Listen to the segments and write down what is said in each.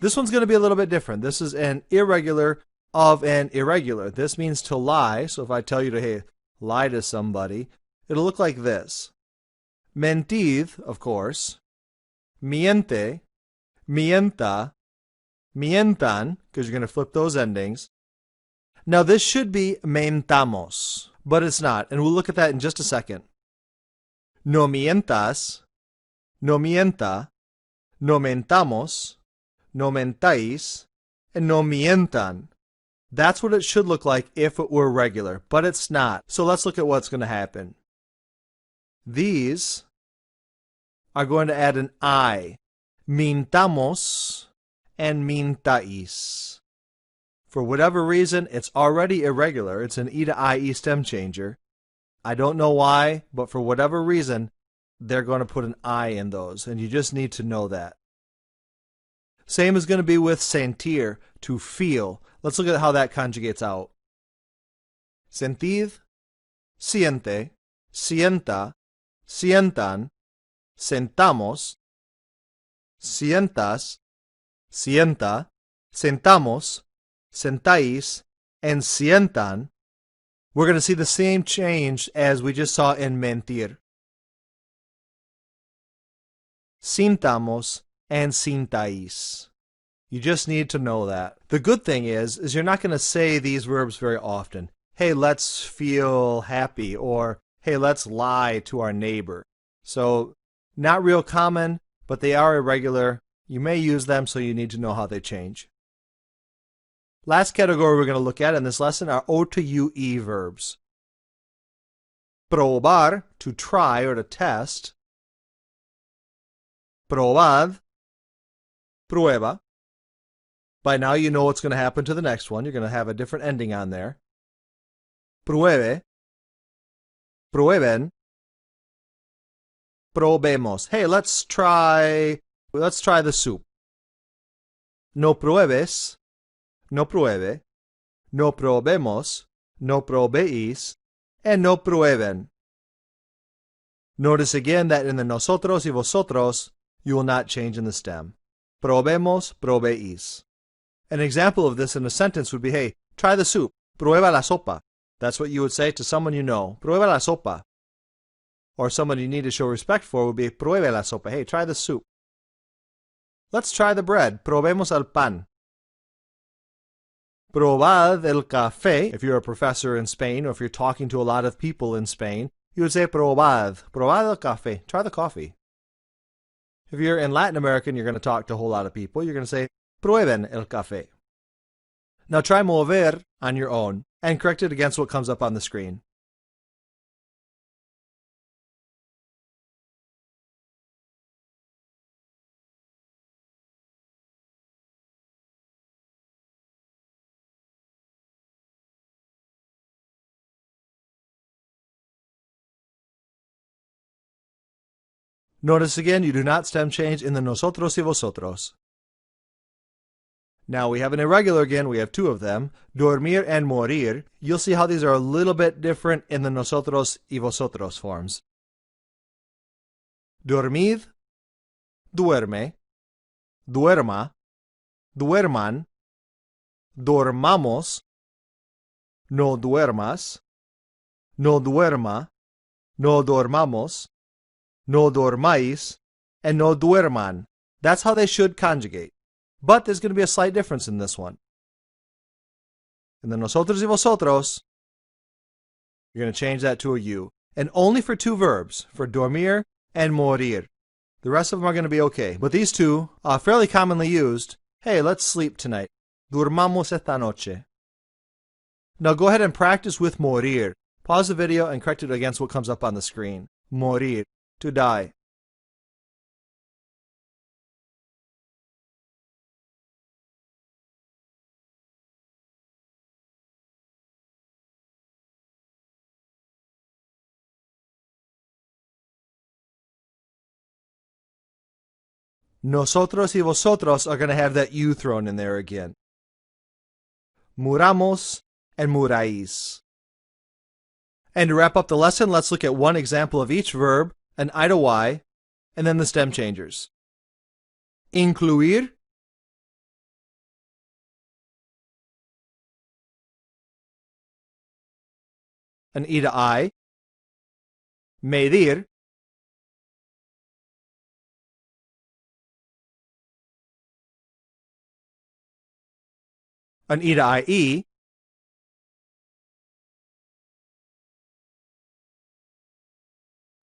This one's going to be a little bit different. This is an irregular of an irregular. This means to lie. So if I tell you to, hey, lie to somebody, it'll look like this. Mentir, of course. Miente, mienta, mientan, because you're going to flip those endings. Now this should be mentamos, but it's not, and we'll look at that in just a second. No mientas, no mienta, no mentamos, no mentáis, and no mientan. That's what it should look like if it were regular, but it's not. So let's look at what's going to happen. These are going to add an I. Mintamos and mintais. For whatever reason, it's already irregular. It's an E to IE stem changer. I don't know why, but for whatever reason, they're going to put an I in those, and you just need to know that. Same is going to be with sentir, to feel. Let's look at how that conjugates out. Sentir, siente, sienta, sientan, sentamos, sientas, sienta, sentamos, sentáis, and sientan. We're going to see the same change as we just saw in mentir. Sintamos and sintáis. You just need to know that. The good thing is you're not going to say these verbs very often. Hey, let's feel happy, or hey, let's lie to our neighbor. So, not real common, but they are irregular. You may use them, so you need to know how they change. Last category we're going to look at in this lesson are O to UE verbs. Probar, to try or to test. Probad, prueba. By now you know what's going to happen to the next one. You're going to have a different ending on there. Pruebe, prueben, probemos. Hey, let's try the soup. No pruebes, no pruebe, no probemos, no probeis, and no prueben. Notice again that in the nosotros y vosotros, you will not change in the stem. Probemos, probeis. An example of this in a sentence would be, hey, try the soup. Prueba la sopa. That's what you would say to someone you know. Prueba la sopa. Or someone you need to show respect for would be, pruebe la sopa. Hey, try the soup. Let's try the bread. Probemos el pan. Probad el café. If you're a professor in Spain, or if you're talking to a lot of people in Spain, you would say probad. Probad el café. Try the coffee. If you're in Latin America and you're going to talk to a whole lot of people, you're going to say, prueben el café. Now try mover on your own and correct it against what comes up on the screen. Notice again, you do not stem change in the nosotros y vosotros. Now we have an irregular again, we have two of them, dormir and morir. You'll see how these are a little bit different in the nosotros y vosotros forms. Dormir, duerme, duerma, duerman, dormamos, no duermas, no duerma, no dormamos, no dormáis, and no duerman. That's how they should conjugate. But there's going to be a slight difference in this one. In the nosotros y vosotros, you're going to change that to a U. And only for two verbs, for dormir and morir. The rest of them are going to be okay. But these two are fairly commonly used. Hey, let's sleep tonight. Durmamos esta noche. Now go ahead and practice with morir. Pause the video and correct it against what comes up on the screen. Morir, to die. Nosotros y vosotros are going to have that U thrown in there again. Muramos and muráis. And to wrap up the lesson, let's look at one example of each verb, an I to Y, and then the stem changers. Incluir, an E to I, medir, an E to IE,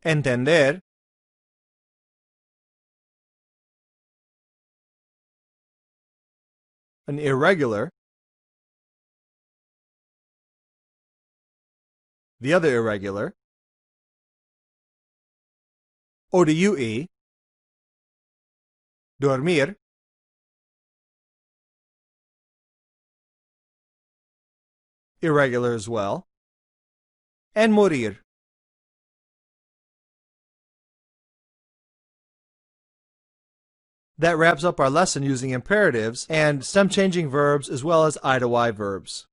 entender, an irregular, the other irregular, O to UE, dormir, irregular as well, and morir. That wraps up our lesson using imperatives and stem changing verbs as well as I to Y verbs.